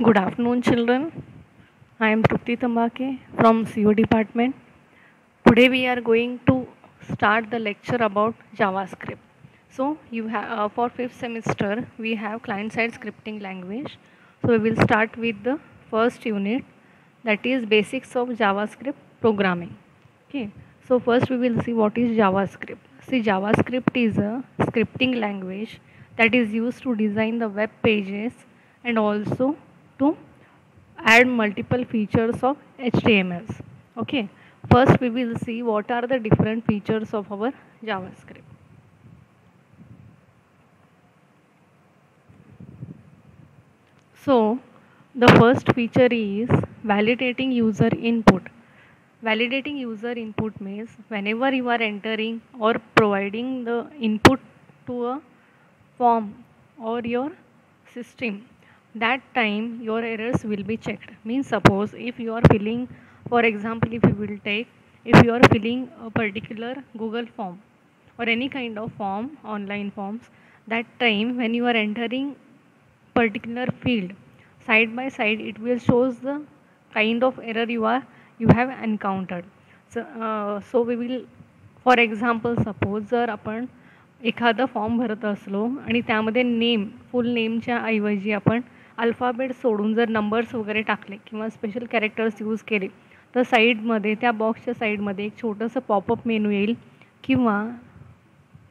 Good afternoon, children. I am Trupti Tambake from CO department. Today we are going to start the lecture about JavaScript. So you have for fifth semester we have client-side scripting language. So we will start with the first unit, that is basics of JavaScript programming. Okay. So first we will see what is JavaScript. See, JavaScript is a scripting language that is used to design the web pages and also to add multiple features of HTMLs. Okay, first we will see what are the different features of our JavaScript. So the first feature is validating user input. Validating user input means whenever you are entering or providing the input to a form or your system, that time your errors will be checked. Means suppose if you are filling, for example, if you are filling a particular Google form or any kind of form, online forms, that time when you are entering particular field, side by side it will shows the kind of error you have encountered. So we will, for example, suppose जर आपण एखादा form Bharat असलो आणि त्यामध्ये full नेमच्या ऐवजी आपण alphabet सोडून जर नंबर्स वगैरे टाकले किंवा स्पेशल कॅरेक्टर्स यूज केले, तर साईडमध्ये त्या बॉक्सच्या साईडमध्ये एक छोटंसं पॉपअप मेनू येईल किंवा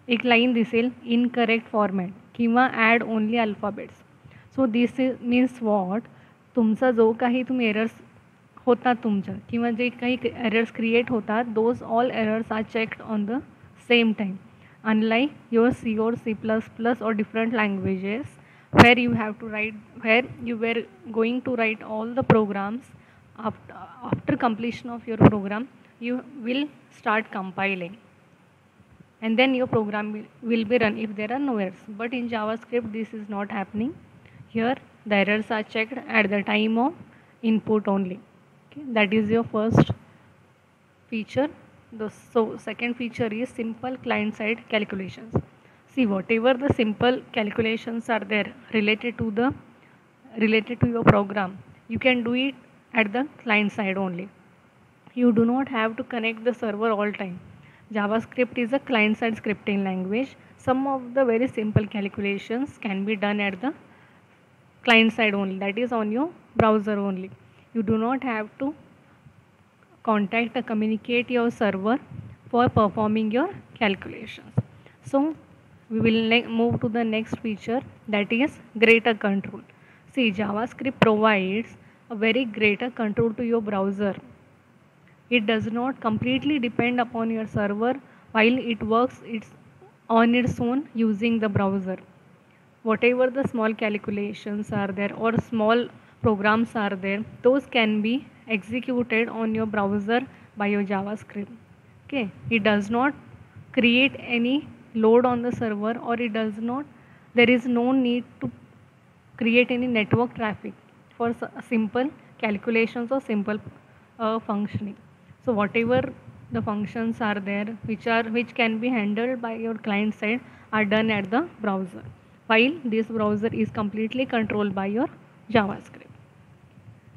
एक लाईन दिसेल, इनकरेक्ट फॉर्मॅट किंवा add only alphabets. So this means what, तुमचा जो काही तुम्ही एरर्स होतात तुमच्या किंवा जे काही एरर्स क्रिएट होतात, those all errors are checked on the same time, unlike your C or C++ or different languages where you were going to write all the programs. After completion of your program, you will start compiling and then your program will be run if there are no errors. But in JavaScript this is not happening. Here the errors are checked at the time of input only. Okay, that is your first feature. So second feature is simple client side calculations. See, whatever the simple calculations are there related to your program, you can do it at the client side only. You do not have to connect the server all time. JavaScript is a client side scripting language. Some of the very simple calculations can be done at the client side only, that is on your browser only. You do not have to contact or communicate your server for performing your calculations. So we will move to the next feature, that is greater control. See, JavaScript provides a very greater control to your browser. It does not completely depend upon your server while it works on its own using the browser. Whatever the small calculations are there or small programs are there, those can be executed on your browser by your JavaScript. Okay, it does not create any load on the server, or there is no need to create any network traffic for simple calculations or simple functioning. So whatever the functions are there which can be handled by your client side are done at the browser, while this browser is completely controlled by your JavaScript.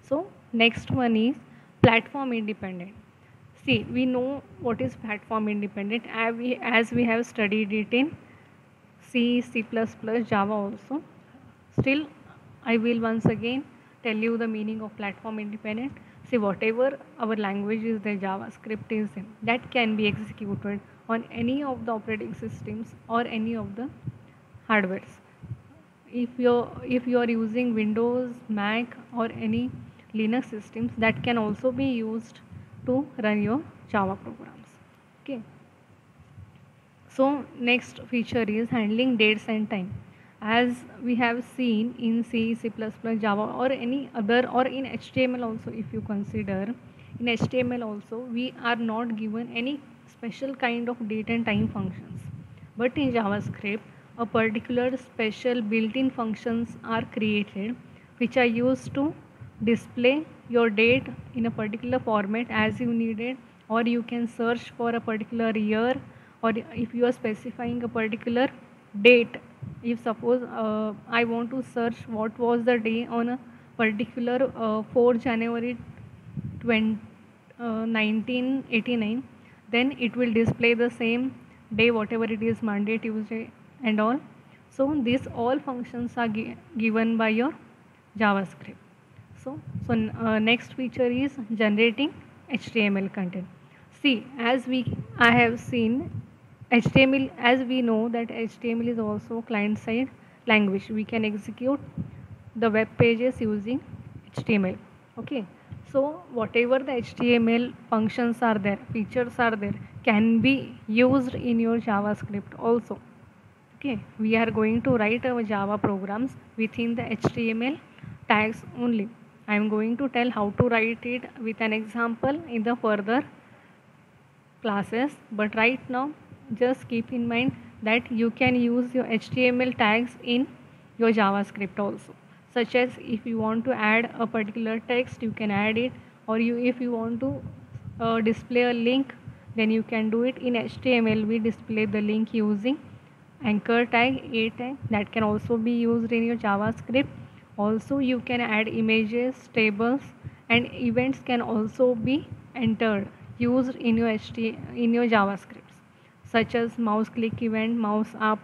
So next one is platform independent. See, we know what is platform independent as we have studied it in C, C++, Java also. Still, I will once again tell you the meaning of platform independent. See, whatever our language is, the JavaScript is in, that can be executed on any of the operating systems or any of the hardwares. If you are using Windows, Mac, or any Linux systems, that can also be used to run your Java programs. Okay. So next feature is handling dates and time. As we have seen in C, C++, Java, or any other, or in HTML also, if you consider, in HTML also we are not given any special kind of date and time functions. But in JavaScript, a particular special built-in functions are created which are used to display your date in a particular format as you need it, or you can search for a particular year, or if you are specifying a particular date. If suppose I want to search what was the day on a particular 4 January 1989, then it will display the same day, whatever it is, Monday, Tuesday, and all. So these all functions are given by your JavaScript. So next feature is generating HTML content. See, I have seen HTML, as we know that HTML is also client-side language. We can execute the web pages using HTML. Okay, so whatever the HTML functions are there, features are there, can be used in your JavaScript also. Okay, we are going to write our Java programs within the HTML tags only. I am going to tell how to write it with an example in the further classes, but right now just keep in mind that you can use your HTML tags in your JavaScript also, such as if you want to add a particular text, you can add it, or if you want to display a link, then you can do it in HTML. We display the link using anchor tag, a tag, that can also be used in your JavaScript. Also you can add images, tables, and events can also be entered, used in your in your JavaScripts, such as mouse click event, mouse up,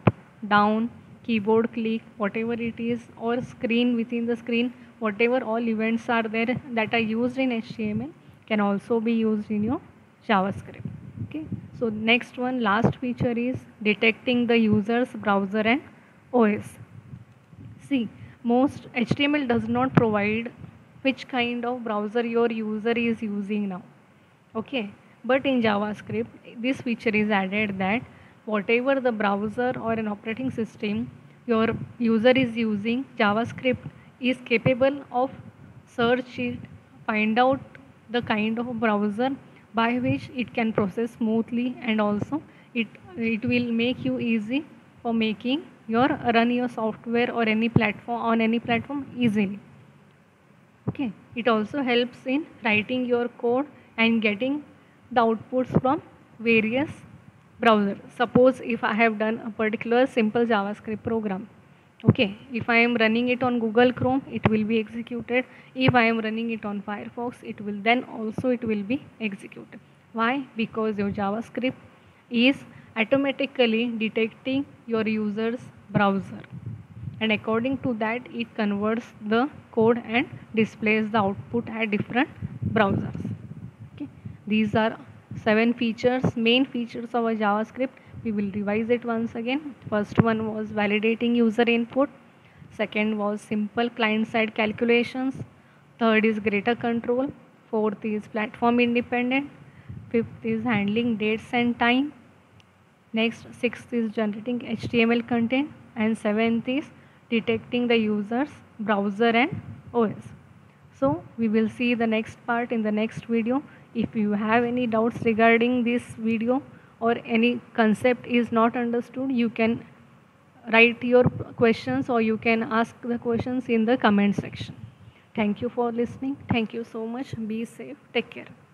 down, keyboard click, whatever it is, or screen, within the screen, whatever all events are there that are used in HTML can also be used in your JavaScript. Okay, so next one, last feature is detecting the user's browser and OS. See, most HTML does not provide which kind of browser your user is using now. Okay, but in JavaScript, this feature is added that whatever the browser or an operating system your user is using, JavaScript is capable of search it, find out the kind of browser by which it can process smoothly, and also it will make you easy for making your run your software or any platform on any platform easily. Okay, it also helps in writing your code and getting the outputs from various browsers. Suppose if I have done a particular simple JavaScript program, okay, if I am running it on Google Chrome, it will be executed. If I am running it on Firefox, it will then also it will be executed. Why? Because your JavaScript is automatically detecting your user's browser, and according to that it converts the code and displays the output at different browsers. Okay, these are 7 features, main features of a JavaScript. We will revise it once again. First one was validating user input, second was simple client side calculations, third is greater control, fourth is platform independent, fifth is handling dates and time, next, sixth is generating HTML content, and seventh is detecting the user's browser and OS. So we will see the next part in the next video. If you have any doubts regarding this video or any concept is not understood, you can write your questions or you can ask the questions in the comment section. Thank you for listening. Thank you so much. Be safe. Take care.